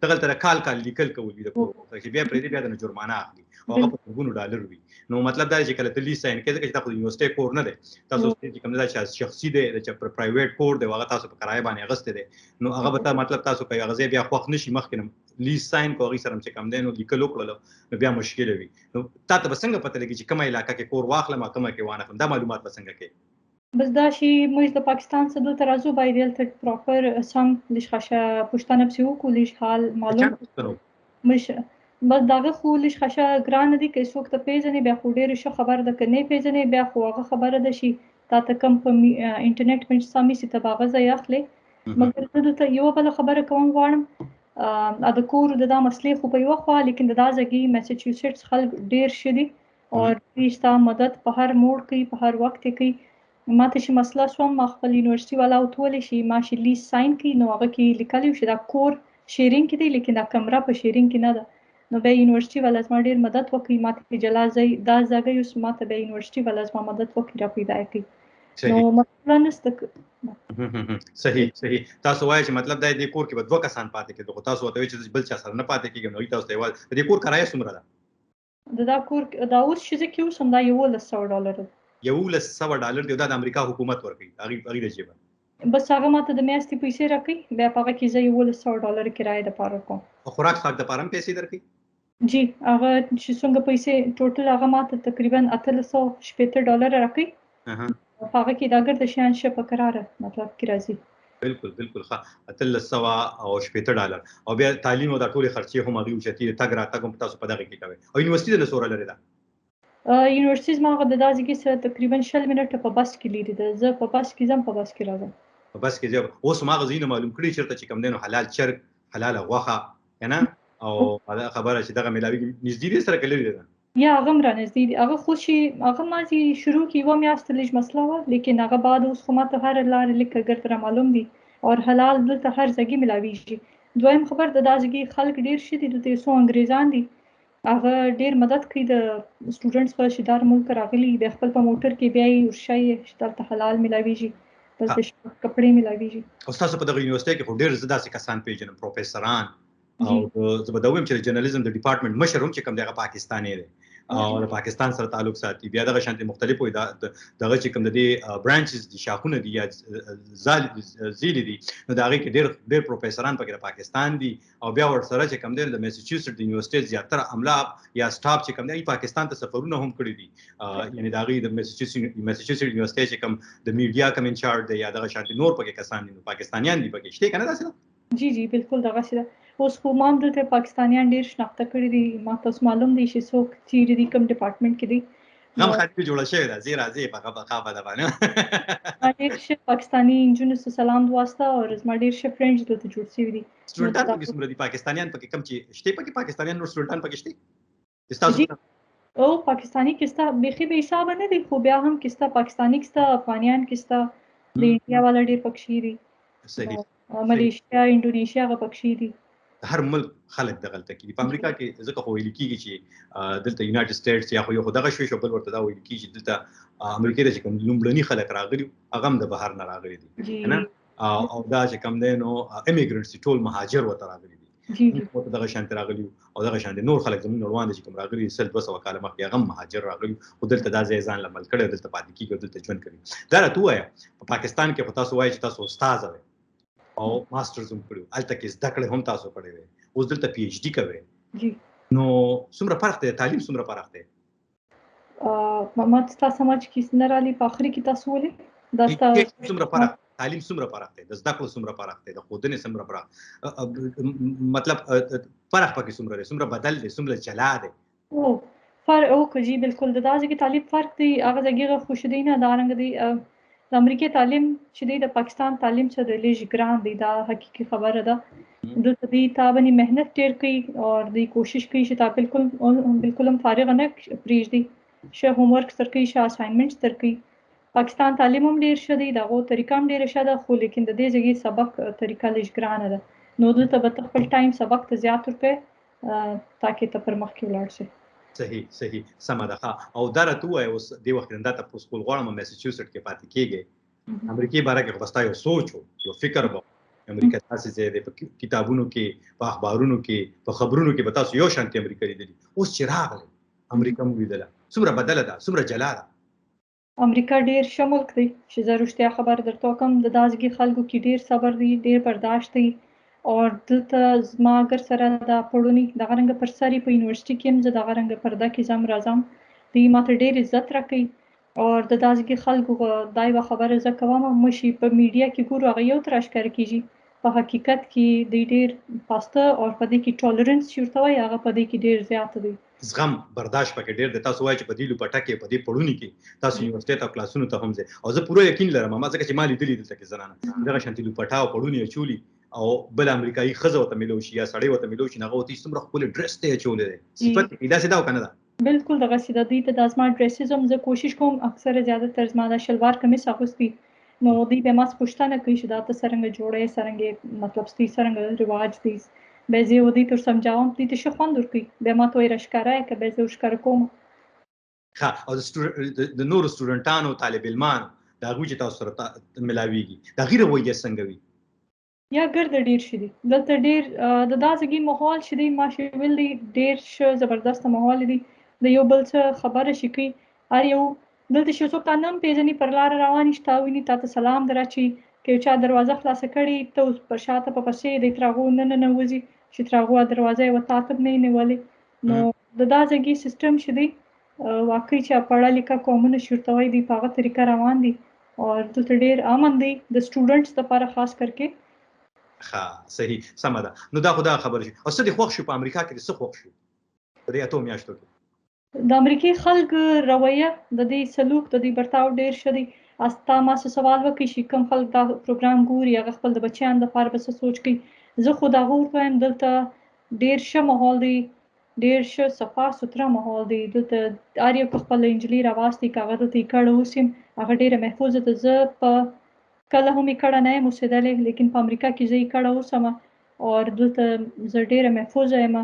دغه تر کال لیکل کوي د کور چې بیا پرې بیا د جرمانه اخلي او هغه په $100 وي نو مطلب دا چې کله تلی ساين کې چې تاسو یونیورسيټي کور نه دی تاسو چې کوم دا چې شخصي دی چې پرایویټ کور دی هغه تاسو په کرایه باندې غسته دی نو هغه به مطلب تاسو کوي هغه بیا خوښ نشي مخکې لیز ساين کوي سره چې کم دینو لیکل وکړل نو بیا مشکل وي نو تاسو به څنګه پته لګي چې کومه علاقہ کې کور واخلم کومه کې وانه دا معلومات به څنګه کې بس دا شي موږ د پاکستان څخه دلته راځو باید دلته پراپر سم لږ خاصه پښتنه پسیو کولیش حال معلوم مش بس داغه خو لږ خاصه ګران دي کې څوک ته پیژنې بیا خو ډېر ښه خبر ده کني پیژنې بیا خو هغه خبره ده شي تا ته کم په انټرنیټ باندې سمې سي ته باغ ځای اخلي مګر ته یو بل خبره کوم غواړم د کور د دا مسلې خو په یوه خوا لیکن د دا ځای میساچوسیټس خلک ډیر شدي او دوی ستا مدد په هر موړ کوي په هر وخت کې کوي ما ته چې مسله سوم ما خپل یونیورسيټي والا وتولی شي ما چې لیز ساين کوي نو هغه کې لیکلی شي دا کور شیرینګ کې دی لیکن دا کمره په شیرینګ کې نه ده نو بیا یونیورسيټي والا زما ډیر مدد وکړي ما ته جلا ځای دا ځای اوس ما ته بیا یونیورسيټي والا زما مدد وکړي را پیدا کړي نو مطلب نسته صحیح تاسو وایئ چې مطلب دا دی کور کې به دوه کسان پاتې کېدو تاسو ورته وایئ چې بل چا سره نه پاتې کېږم نو تاسو ته یوازې د دې کور کرایه څومره ده دا کور دا اوس چې زه کې اوس هم دا $1,100 $1,100 دی دا د امریکا حکومت ورکوي هغې د جیبه بس هغه ماته د میاشتې پیسې راکوي بیا په هغه کې زه $1,100 کرایه دپاره کوم او خوراک څښاک دپاره هم پیسې درکوي جی هغه چې څومره پیسې ټوټل هغه ماته تقریبا $1,860 راکوي په هغه کې دا ګرده شیان شه په قراره مطلب کې راځي بالکل ښه $1,860 او بیا تعلیم او دا ټولې خرچې هم هغې اوچتې تګ راتګ هم تاسو په دغه کې کوئ او یونیورسيټي دله څومره لرې ده یونیورسيټي زما هغه د دا ځای سره تقریبا 20 منټه په بس کې لرې ده زه په بس کې ځم په بس کې راځم په بس کې ځم اوس هم هغه ځایونه معلوم کړي چېرته چې کوم دی نو حلال چرګ حلاله غوښه که نه او خبره چې دغه میلاویږي نږدې دی سره که لرې ده یا هغه هم رانږدې دي هغه خو چې هغه مازې شروع کې یوه میاشت لږ مسله وه لیکن هغه بعد اوس خو ماته هره لارې لږ ګرد را معلوم دي او حلال دلته هر ځای میلاویږي دویم خبر د دا ځای خلک ډېر ښه دي دلته یو څو انګریزان دي هغه ډېر مدد کوي د سټوډنټس په چې دار ملک راغلي بیا خپل په موټر کې بیا یې ورشئ چې دلته حلال میلاویږي بس د کپړې میلاویږي او ستاسو په دغه یونیورسيټي کې خو ډېر زه داسې کسان پیژنم پروفیسران او زه به دا ووایم چې د جرنالیزم د ډپارټمنټ مشر هم چې کوم دی هغه پاکستاني دی او د پاکستان سره تعلق ساتي بیا دغه شانتي مختلفو دغه چې کوم د دې برانچز دي شاخونه دي یا زیلې دي نو د هغې کې ډېر پروفیسران پکې د پاکستان دي او بیا ورسره چې کوم دی د میساچوسیټس د یونیورسيټي زیاتره عمله یا سټاف چې کوم دی پاکستان ته سفرونه هم کړي دي یعنې د هغې د میساچوسیټس یونیورسيټي چې کوم د میډیا کوم انچارج دی یا دغه شانتي نور پکې کسان دي پاکستانیان دي پکې شته که نه داسې جی بالکل دغسې ده اوس خو ما هم دلته پاکستانیان ډېر شناخته کړي دي ما ته اوس معلوم دی چې څوک چیرې دي کوم ډپارټمنټ کې دي غمخاني جوړه شوې ده ځې راځې په خافه ده باندې ما ډېر ښه پاکستاني نجونو سره سلام واسطه او زما ډېر ښه فرینډز دلته جوړ شوي دي سټوډنټان پکې څومره دي پاکستانیان پکې کم چې شته پکې پاکستانیان نور سټوډنټان پکې شته ستاسو او پاکستاني کې ستا بیخي بې حسابه نه دي خو بیا هم کې ستا پاکستاني کې ستا افغانیان کې ستا د انډیا والا ډېر پکې دي صحیح ملیشیا انډونیشیا هغه پکې دي هر ملک خلک دغلته کې دي په امریکا کې ځکه خو ویل کېږي چې دلته یونایټډ سټیټس یا خو دغه شو بل ورته دا ویل کېږي چې دلته امریکا ته چې کوم لومړني خلک راغلي هغه هم د بهر نه راغلي دي نه او دا چې کوم دی نو امیګرنټس ټول مهاجر ورته راغلي دي ورته دغه شانتي راغلي او دغه شانتي نور خلک زموږ روان دي چې کوم راغلي 200 کاله مخکې هغه مهاجر راغلي او دلته دا ځای ځان لمل کړی دلته پاتې کېږي دلته ژوند کوي دا راته ووایه په پاکستان کې خو تاسو وایئ چې تاسو استاد وئ او ماسټرز هم کړي هلته کې زده کړې هم تاسو کړې وې اوس دلته پی ایچ ډي کوئ نو څومره فرق دی تعلیم څومره فرق دی ما ستا سمجھ کې نه رالي په آخري کې تاسو ولې دا ستا څومره فرق تعلیم څومره فرق دی د زده کړو څومره فرق دی د ښودنې څومره فرق مطلب فرق پکې څومره دی څومره بدل دی څومره جلا دی فرق او جی بالکل د داسې کې تعلیم فرق دی هغه ځای خوش دی نه دا رنګ دی د امریکای تعلیم چې دی د پاکستان تعلیم څخه د لږ ګران دی دا حقیقي خبره ده دلته دوی تا باندې محنت ډېر کوي او دوی کوشش کوي چې تا بالکل هم فارغ نه پرېږدي ښه هوم ورک در کوي ښه اساینمنټس در کوي پاکستان تعلیم هم ډېر ښه دی د هغو طریقه هم ډېره ښه ده خو لیکن د دې ځای سبق طریقه لږ ګرانه ده نو دلته به ته خپل ټایم سبق ته زیات ورکوې تاکې ته پر مخکې ولاړ شې صحیح سمه ده او دا راته ووایه اوس دې وخت دا تپوس کول غواړم میساچوسیټس کې پاتې کېږئ امریکې باره کې خو ستا یو سوچ و یو فکر به امریکا داسې ځای دی په کتابونو کې په اخبارونو کې په خبرونو کې به تاسو یو شانتي امریکا لیدلي اوس چې راغلی امریکا مو لیدله څومره بدله ده څومره جلا ده امریکا ډېر ښه ملک دی چې زه رښتیا خبره درته وکړم د دا ځای خلکو کې ډېر صبر دی ډېر برداشت دی او دلته زما اگر سره دا پړونی دغه رنګه پر سر په یونیورسيټي کې هم زه دغه رنګه پرده کې ځم راځم دوی ماته ډېر عزت راکوي او د داسې خلکو دا یوه خبره زه کوم موږ په میډیا کې ګورو هغه یو تر ښکاره کېږي په حقیقت کې دوی ډېر پاسته او په دې کې ټولرنس چې ورته وایي هغه په دې کې ډېر زیات دی زغم برداشت پکې ډېر دی تاسو وایئ چې په دې لوپټه کې په دې پړوني کې تاسو یونیورسيټي ته کلاسونو ته هم ځئ او زه پوره یقین لرم ما ځکه چې ما لیدلي دلته کې زنانه دغه شانتي لوپټه او پړوني اچولي او بل امریکایي ښځه ورته میلو شي یا سړی ورته میلو شي نو هغه ورته څومره ښکلی ډرس دی اچولی دی صفت یې داسې ده او که نه ده بالکل دغسې د دوی ته دا زما ډریسز هم زه کوشش کوم اکثره زیاتره زما دا شلوار کمیس اغوستی نو دوی بیا ما څخه پوښتنه کوي چې دا ته څرنګه جوړی څرنګه مطلب ستی څرنګه رواج دی بیا زه یې دوی ته ورسمجاوم دوی ته ښه خوند ورکوي بیا ما ته وایي راښکاره یې که بیا زه ورښکاره کوم او د نورو سټوډنټانو طالب علمانو د هغوی چې تاسو سره ملاویږي د هغوی رویه څنګه وي یا ګرده ډیر شي دي دلته ډیر د داسې ماحول چې دی ماشي ویل دی ډیر ښه زبردسته ماحول دی د یو بل څه خبره شي کوي هر یو دلته چې څوک تا نه هم پېژني پر لاره روان شي تا ویني تا ته سلام در اچوي که یو چا دروازه خلاصه کړې ته اوس په شاته په پسې دی تر هغو نه ننوځي چې تر هغو دروازه یې ورته ته نه یې نیولې نو د دا ځایګي سیسټم چې دی واقعي چې پړه لیکه قومونه چې ورته وایي دوی په هغه طریقه روان دي او دلته ډیر امن دی د سټوډنټس لپاره خاص کرکې ښه صحیح سمه ده نو دا خو دا خبره شي او څه دې خوښ شو په امریکا کې دې څه خوښ شو په دې اتو میاشتو کې د امریکای خلک رویه د دې سلوک د دې برتاو ډیر ښه دی استا ما څه سوال وکړي چې کوم خلک دا پروګرام ګوري هغه خپل د بچیانو لپاره به څه سوچ کوي زه خو دا ورته وایم دلته ډیر ښه ماحول دی ډیر ښه صفا سوتره ماحول دی دلته هر یو خپل انجلي راواستي که هغه دلته یې کډه اوسي هغه ډیره محفوظه ده زه په کله هم یې کډه نه یم اوسېدلې لیکن په امریکا کې زه یې کډه اوسم او دلته زه ډیره محفوظه یم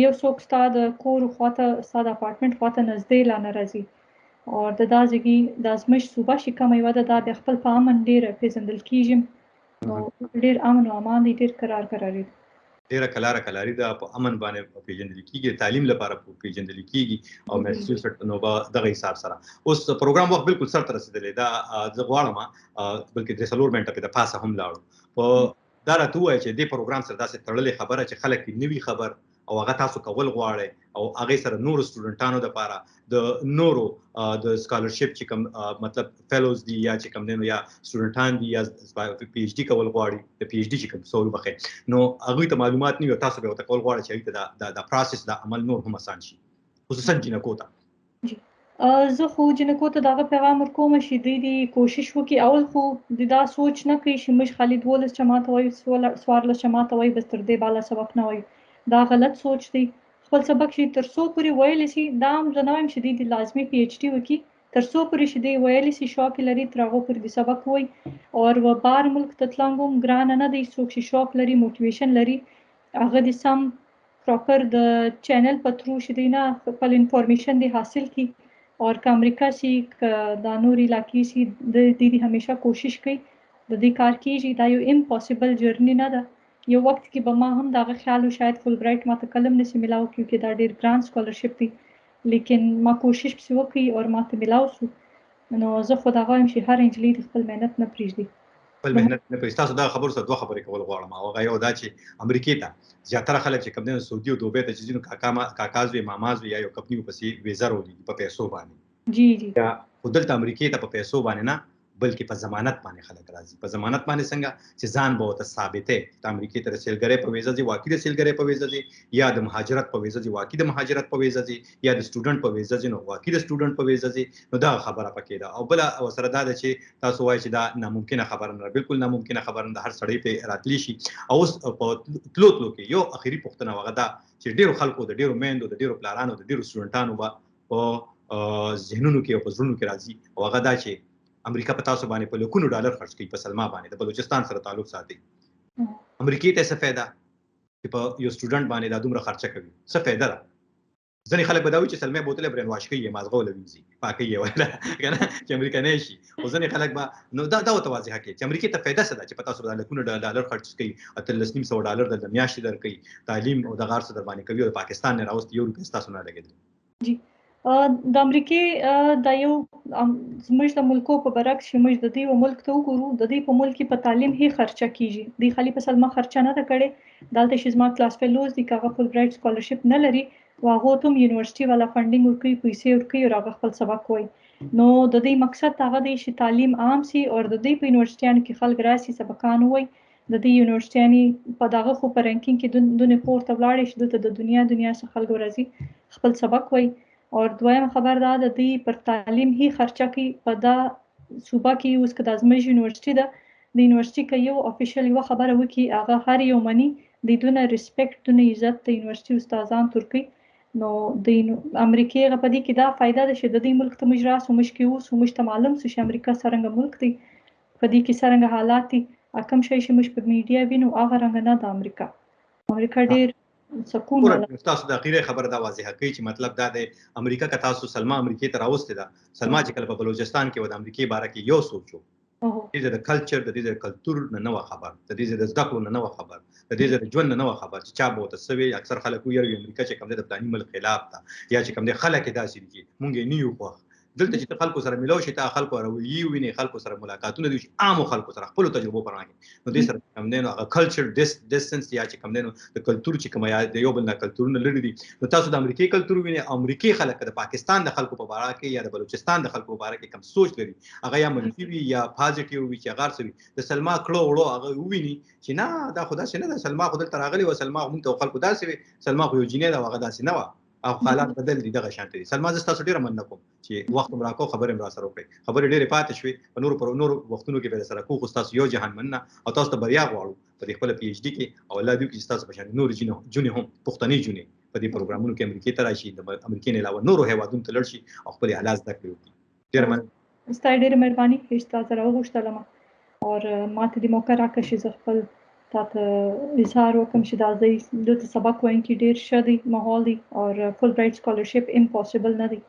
یو څوک ستا د کور خواته ستا د اپارټمنټ خواته نږدې لا نه راځي او د دا ځایګي د ازمېښت صوبه چې کومه یوه ده دا بیا خپل په امن ډیره پېژندل کېږي نو ډیر امن او امان دی ډیر قرار دی ډیره کلاري ده په امن باندې پیژندل کېږي تعلیم لپاره پیژندل کېږي او محسوس نو به دغه حساب سره اوس پروګرام وخت بالکل سر ته رسېدلی دا زه غواړم بلکې درې څلور منټه پې د پاسه هم لاړو په دا راته ووایه چې دې پروګرام سره داسې تړلې خبره چې خلک یې نوي خبر او هغه تاسو کول غواړئ او هغې سره نورو سټوډنټانو دپاره د نورو د سکالرشپ چې کوم مطلب فیلوز دي یا چې کوم دی نو یا سټوډنټان دي یا پی ایچ ډي کول غواړي د پی ایچ ډي چې کوم سوال وبخښئ نو هغوی ته معلومات نه وي او تاسو به ورته کول غواړئ چې هغوی ته دا پروسس دا عمل نور هم اسان شي خصوصا جینکو ته زه خو جنکو ته دغه پیغام ورکوم چې دوی دې کوشش وکړي اول خو د دا سوچ نه کوي چې موږ خالي 12 جماعت وایو 14 جماعت وایو بس تر دې بالا سبق نه وایو دا غلط سوچ دی خپل سبق چې تر څو پورې ویلی سي دا هم زه نه وایم چې دوی د لازمي پی ایچ ډي وکړي تر څو پورې چې دوی ویلی سي شوق لري تر هغو پورې د سبق وایي او بهر ملک ته تلنګ هم ګرانه نه دی څوک چې شوق لري موټیویشن لري هغه د سم پراپر د چینل په ترو چې دی نه خپل انفارمیشن دی حاصل کړي اور که امریکا سي که دا نور علاقې سي د دې همیشه کوشش کوي د دې کار کېږي دا یو امپاسبل جرني نه ده یو وخت کې به ما هم دغه خیال و شاید فول برایټ ما ته کلم نشي ملاو کیونکې دا ډیر ګران سکالرشپ دی لیکن ما کوشش پسې وکړي او ما ته ملاو سو نو زه خو دغه وایم چې هر انجلۍ د خپل مهنت نه پرېږدي خپل مهنت نه پرېږدي تاسو دا خبرو سره دوه خبرې کول غواړم او هغه یو دا چې امریکې ته زیاتره خلک چې کوم دی سعودي او دوبۍ ته چې ځي نو کاکاز وي ماماز وي یا یو کمپني پسې ویزا راوړي په پیسو باندې جی خو دلته امریکې ته په پیسو باندې نه بلکې په ضمانت باندې خلک راځي په ضمانت باندې څنګه چې ځان به ورته ثابتې ته امریکې ته د سیلګرۍ په ویزه ځي واقعي د سیلګرۍ په ویزه ځي یا د مهاجرت په ویزه ځي واقعي د مهاجرت په ویزه ځي یا د سټوډنټ په ویزه ځي نو واقعي د سټوډنټ په ویزه ځي نو دا خبره پکې ده او بله سره دا ده چې تاسو وایئ چې دا ناممکنه خبره نه ده بالکل ناممکنه خبره نه ده هر سړی پرې راتلی شي او اوس په تلو کې یو اخري پوښتنه هغه ده چې ډېرو خلکو د ډېرو میندو د ډېرو پلارانو د ډېرو سټوډنټانو به په ذهنونو کې او په زړونو کې راځي او هغه دا چې امریکا په تاسو باندې په لکونو ډالر خرج کوي په سلما باندې د بلوچستان سره تعلق ساتي امریکای ته څه فایده چې په یو سټوډنټ باندې دا دومره خرچه کوي څه فایده ده ځینې خلک به دا وایي چې سلمې بوتلې برین واش کوي مازغه ولوینځي پاکي یې ولا کنه چې امریکا شي خو ځینې خلک به نو دا توضیح کوي چې امریکا ته فایده څه ده چې په تاسو باندې لکونو ډالر خرج کوي $1300 د میاشتې درکوي تعلیم او د غار سره باندې کوي او پاکستان نه راوست یو روپیا تاسو نه لګیدل جی د امریکې دا یو زموږ د ملکو په برعکس چې موږ د دې ملک ته وګورو د دې په ملک په تعلیم هي خرچه کیږي د خالي په سلمه خرچه نه ده کړې دلته چې زما کلاس فیلوز دي کاغه فول برایټ سکالرشپ نه لري واغه ته یونیورسيټي والا فندینګ ورکوي پیسې ورکوي او هغه خپل سبق وایي نو د دې مقصد هغه دی چې تعلیم عام سي او د دې په یونیورسيټیانو کې خلک راسي سبقان وایي د دې یونیورسيټیانو په دغه خو په رانکینګ کې دونه پورته ولاړ شي د دنیا څخه خلک راځي خپل سبق وایي اور دویم خبر دا د دې پر تعلیم هي خرچه کوي په دا صوبه کې اوس که د ازمېښت یونیورسيټي ده د یونیورسيټي که یو افیشل یو خبره وکړي هغه هر یو مني د دونه ریسپیکټ دونه عزت د یونیورسيټي استادان ترکي نو د امریکای هغه په دې کې دا فایده ده چې د دې ملک ته موږ راسو موږ کې اوسو موږ ته معلوم سو چې امریکا څرنګه ملک دی په دې کې څرنګه حالات دي کوم شی چې موږ په میډیا وینو هغه رنګ نه د امریکا ډېر سکون ګوره تاسو د اخیری خبره دا واضحه کوي چې مطلب دا دی امریکا که تاسو سلما امریکای ته راوستې ده سلما چې کله په بلوچستان کې و د امریکای باره کې یو سوچو د دې د کلچر د دې د کلتور نه خبر د دې د زده کړو نه خبر د دې د ژوند نه خبر چې چا به تسوي اکثر خلک ویل امریکا چې کوم د پلاني ملک خلاف ده یا چې کوم د خلک داسې دي مونږ نه یو خو دلته چې خلکو سره ملو شي ته خلکو راوي ویني خلکو سره ملاقاتونه دي عام خلکو سره خپل تجربه پرانګي نو دې سره کوم دینو هغه کلچر ډیسټنس یا چې کوم دینو د کلتور چې کوم یا د یو بل نه کلتورونه لري دي نو تاسو د امریکای کلتور ویني امریکای خلک د پاکستان د خلکو په اړه کې یا د بلوچستان د خلکو په اړه کې کوم سوچ لري هغه یا منفي وي یا پازیټیو وي چې هغه سوي د سلما کړو وړو هغه ویني چې نه دا خدا څنګه د سلما خدای تر راغلی و سلما موږ ته خلکو داسې سلما خو یو جنې دا هغه داسې نه و او حالات بدل دي دغه شانتي سلما زستا ډیره مننه کوم چې وخت مرا کو خبره مرا سره وکړي خبره ډیره پاتې شوې په نور وختونو کې به سره کو خو تاسو یو جهان مننه او تاسو ته بریا غواړو په خپل پی ایچ ډي کې او الله دې کې تاسو په شان نور جونې هم پښتني جونې په دې پروګرامونو کې امریکای ته راشي د امریکای نه علاوه نور هیوادونو ته لړ شي او خپل حالات زده کړي ډیره مننه ستاسو ډیره مهرباني چې تاسو راوغوښتلم او ماته د موقع راکړه چې زه خپل تاسو اظهار وکم چې دا ځای د سبق وایي ډیر ښه دی ماحول دی او فول برایټ سکالرشپ امپوسیبل نه دی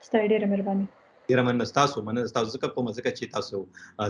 ستاسو ډیره مهرباني ډیره مننه تاسو ځکه کوم ځکه چې تاسو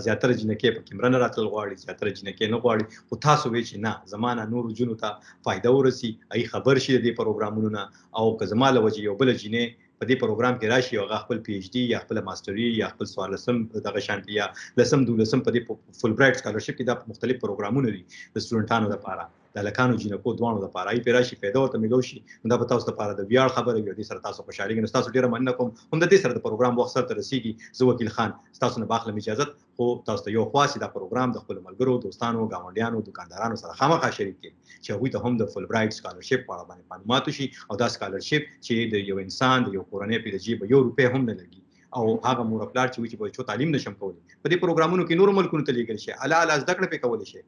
زیاتره جنکې په کیمرا راتل غواړي زیاتره جنکې نه غواړي او تاسو وی چې نه زمانہ نور جنو ته فائدہ ورسي ای خبر شي د پروګرامونو نه او که زماله وجه یو بل جنې په دې پروګرام کې راشي او خپل پی ایچ ډي یا خپل ماستري یا خپل سوالسم دغه شانتي یا لسم دولسم په دې فول برایټ سکالرشپ کې د مختلف پروګرامونه دي د سټوډنټانو لپاره د لکانو جنکو دوانو لپاره ای پیراشي پیدا ورته ملو شي دا په تاسو لپاره د ویاړ خبره وي د سره تاسو خوشاله کې تاسو ډیره مننه کوم هم د دې سره د پروګرام وخت سره رسیدي زه وکیل خان تاسو نه باخله اجازه خو تاسو ته یو خاصه د پروګرام د خپل ملګرو دوستانو گاونډیانو دکاندارانو سره خامخا شریک کړي چې هغه ته هم د فول برایټ سکالرشپ په اړه باندې معلومات شي او دا سکالرشپ چې د یو انسان د یو کورنۍ په جیب یو روپې هم نه لګي او هغه مور خپل چې په تعلیم نشم کولی په دې پروګرامونو کې نور ملکونو ته لیږل شي اعلی زده کړې په کول شي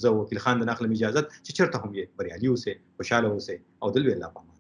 زه وکیل خان د نقل اجازه چې چرته هم یې بریالي اوسه خوشاله اوسه او دل ویلا پامه